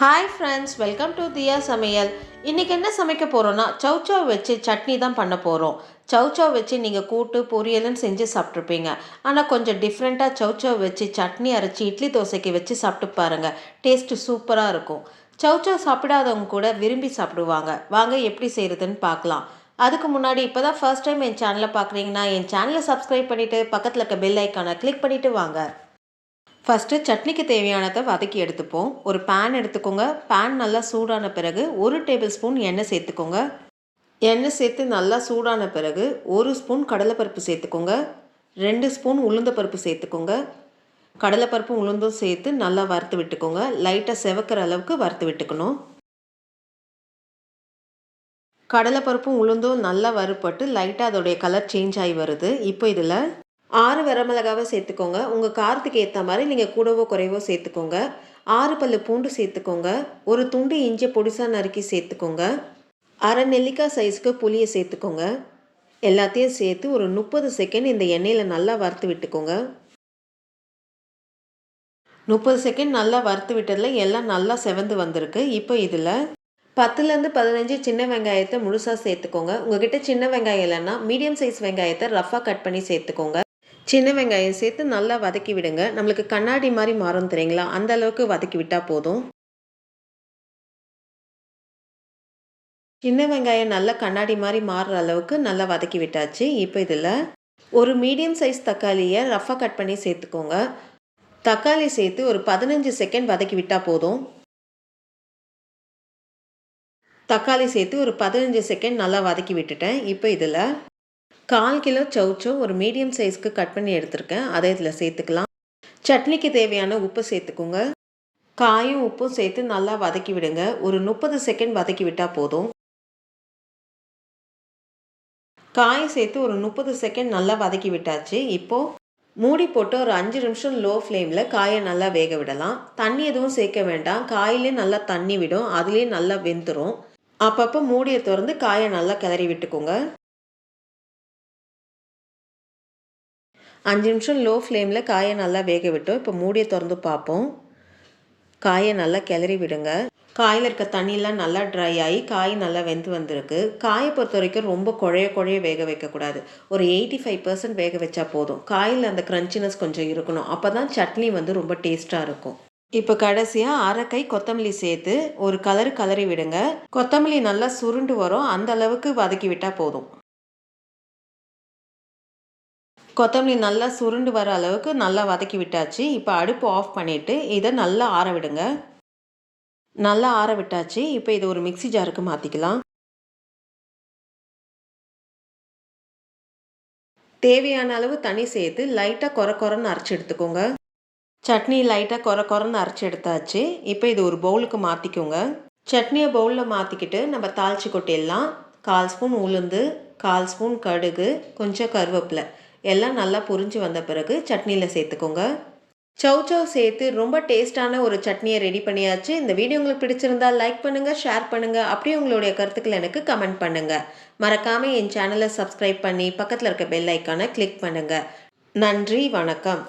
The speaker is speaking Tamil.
Hi friends, welcome to Diya Samayal. இன்னைக்கு என்ன சமைக்க போறோம்னா சௌ சௌ வச்சு சட்னி தான் பண்ண போறோம். சௌ சௌ வச்சு நீங்க கூட்டு பொரியல்னு செஞ்சு சாப்பிட்ருப்பீங்க. ஆனால் கொஞ்சம் டிஃப்ரெண்ட்டாக சௌ சௌ வச்சு சட்னி அரைச்சி இட்லி தோசைக்கு வச்சு சாப்பிட்டு பாருங்க. டேஸ்ட் சூப்பராக இருக்கும். சௌ சௌ சாப்பிடாதவங்க கூட விரும்பி சாப்பிடுவாங்க. வாங்க எப்படி செய்யறதுன்னு பார்க்கலாம். அதுக்கு முன்னாடி இப்போ தான் ஃபர்ஸ்ட் டைம் என் சேனலை பார்க்குறீங்கன்னா என் சேனலை சப்ஸ்கிரைப் பண்ணிவிட்டு பக்கத்தில் இருக்க பெல் ஐக்கானை கிளிக் பண்ணிவிட்டு வாங்க. ஃபஸ்ட்டு சட்னிக்கு தேவையானதை வதக்கி எடுத்துப்போம். ஒரு பேன் எடுத்துக்கோங்க. பேன் நல்லா சூடான பிறகு 1 டேபிள் ஸ்பூன் எண்ணெய் சேர்த்துக்கோங்க. எண்ணெய் சேர்த்து நல்லா சூடான பிறகு 1 ஸ்பூன் கடலைப்பருப்பு சேர்த்துக்கோங்க. 2 ஸ்பூன் உளுந்தப்பருப்பு சேர்த்துக்கோங்க. கடலைப்பருப்பும் உளுந்தும் சேர்த்து நல்லா வறுத்து விட்டுக்கோங்க. லைட்டாக செவக்கிற அளவுக்கு வறுத்து விட்டுக்கணும். கடலைப்பருப்பும் உளுந்தும் நல்லா வறுப்பட்டு லைட்டாக அதோடைய கலர் சேஞ்ச் ஆகி வருது. இப்போ இதில் 6 வரமிளகாவை சேர்த்துக்கோங்க. உங்கள் காரத்துக்கு ஏற்ற மாதிரி நீங்கள் கூடவோ குறைவோ சேர்த்துக்கோங்க. 6 பல்லு பூண்டு சேர்த்துக்கோங்க. ஒரு துண்டு இஞ்சி பொடிசாக நறுக்கி சேர்த்துக்கோங்க. அரை நெல்லிக்காய் சைஸுக்கு புளியை சேர்த்துக்கோங்க. எல்லாத்தையும் சேர்த்து ஒரு 30 செகண்ட் இந்த எண்ணெயில் நல்லா வறுத்து விட்டுக்கோங்க. 30 செகண்ட் நல்லா வறுத்து விட்டதில் எல்லாம் நல்லா செவந்து வந்திருக்கு. இப்போ இதில் 10லேருந்து 15 சின்ன வெங்காயத்தை முழுசாக சேர்த்துக்கோங்க. உங்ககிட்ட சின்ன வெங்காயம் இல்லைன்னா மீடியம் சைஸ் வெங்காயத்தை ரஃபாக கட் பண்ணி சேர்த்துக்கோங்க. சின்ன வெங்காயம் சேர்த்து நல்லா வதக்கி விடுங்க. நம்மளுக்கு கண்ணாடி மாதிரி மாறும் தெரியுங்களா, அந்த அளவுக்கு வதக்கி விட்டால் போதும். சின்ன வெங்காயம் நல்லா கண்ணாடி மாதிரி மாறுற அளவுக்கு நல்லா வதக்கி விட்டாச்சு. இப்போ இதில் ஒரு மீடியம் சைஸ் தக்காளியை ரஃபாக கட் பண்ணி சேர்த்துக்கோங்க. தக்காளி சேர்த்து ஒரு 15 செகண்ட் வதக்கி விட்டால் போதும். தக்காளி சேர்த்து ஒரு 15 செகண்ட் நல்லா வதக்கி விட்டுட்டேன். இப்போ இதில் 1/4 கிலோ சௌ சௌ ஒரு மீடியம் சைஸ்க்கு கட் பண்ணி எடுத்திருக்கேன். அதை இதில் சேர்த்துக்கலாம். சட்னிக்கு தேவையான உப்பு சேர்த்துக்கோங்க. காயும் உப்பும் சேர்த்து நல்லா வதக்கி விடுங்க. ஒரு 30 செகண்ட் வதக்கி விட்டால் போதும். காய் சேர்த்து ஒரு 30 செகண்ட் நல்லா வதக்கி விட்டாச்சு. இப்போது மூடி போட்டு ஒரு 5 நிமிஷம் லோ ஃப்ளேமில் காயை நல்லா வேக விடலாம். தண்ணி எதுவும் சேர்க்க வேண்டாம். காயிலே நல்லா தண்ணி விடும், அதுலேயே நல்லா வெந்துடும். அப்பப்போ மூடியை திறந்து காயை நல்லா கிளறி விட்டுக்கோங்க. 5 நிமிஷம் லோ ஃப்ளேமில் காயை நல்லா வேக விட்டோம். இப்போ மூடியை திறந்து பார்ப்போம். காயை நல்லா கிளறி விடுங்க. காயில் இருக்க தண்ணியெலாம் நல்லா ட்ரை ஆகி காய் நல்லா வெந்து வந்திருக்கு. காயை பொறுத்த வரைக்கும் ரொம்ப குழைய வேக வைக்கக்கூடாது. ஒரு 85% வேக வச்சா போதும். காயில் அந்த க்ரன்ச்சினஸ் கொஞ்சம் இருக்கணும். அப்போ தான் சட்னி வந்து ரொம்ப டேஸ்ட்டாக இருக்கும். இப்போ கடைசியாக அரைக்கை கொத்தமல்லி சேர்த்து ஒரு கலரி விடுங்க. கொத்தமல்லி நல்லா சுருண்டு வரும், அந்த அளவுக்கு வதக்கி விட்டால் போதும். கொத்தமல்லி நல்லா சுருண்டு வர அளவுக்கு நல்லா வதக்கி விட்டாச்சு. இப்போ அடுப்பு ஆஃப் பண்ணிவிட்டு இதை நல்லா ஆற விடுங்க. நல்லா ஆற விட்டாச்சு. இப்போ இதை ஒரு மிக்ஸி ஜாருக்கு மாற்றிக்கலாம். தேவையான அளவு தண்ணி சேர்த்து லைட்டாக கொரன்னு அரைச்சி எடுத்துக்கோங்க. சட்னி லைட்டாக கொரன்னு அரைச்சி எடுத்தாச்சு. இப்போ இது ஒரு பவுலுக்கு மாற்றிக்கோங்க. சட்னியை பவுலில் மாற்றிக்கிட்டு நம்ம தாளிச்சு கொட்டிடலாம். 1/4 ஸ்பூன் உளுந்து, 1/4 ஸ்பூன் கடுகு, கொஞ்சம் கருவேப்பிலை எல்லாம் நல்லா பொரிஞ்சு வந்த பிறகு சட்னியில் சேர்த்துக்கோங்க. சௌ சௌ சேர்த்து ரொம்ப டேஸ்டான ஒரு சட்னியை ரெடி பண்ணியாச்சு. இந்த வீடியோ உங்களுக்கு பிடிச்சிருந்தா லைக் பண்ணுங்கள், ஷேர் பண்ணுங்கள். அப்படியே உங்களுடைய கருத்துக்களை எனக்கு கமெண்ட் பண்ணுங்கள். மறக்காமல் என் சேனலை சப்ஸ்கிரைப் பண்ணி பக்கத்தில் இருக்க பெல் ஐக்கானை கிளிக் பண்ணுங்கள். நன்றி, வணக்கம்.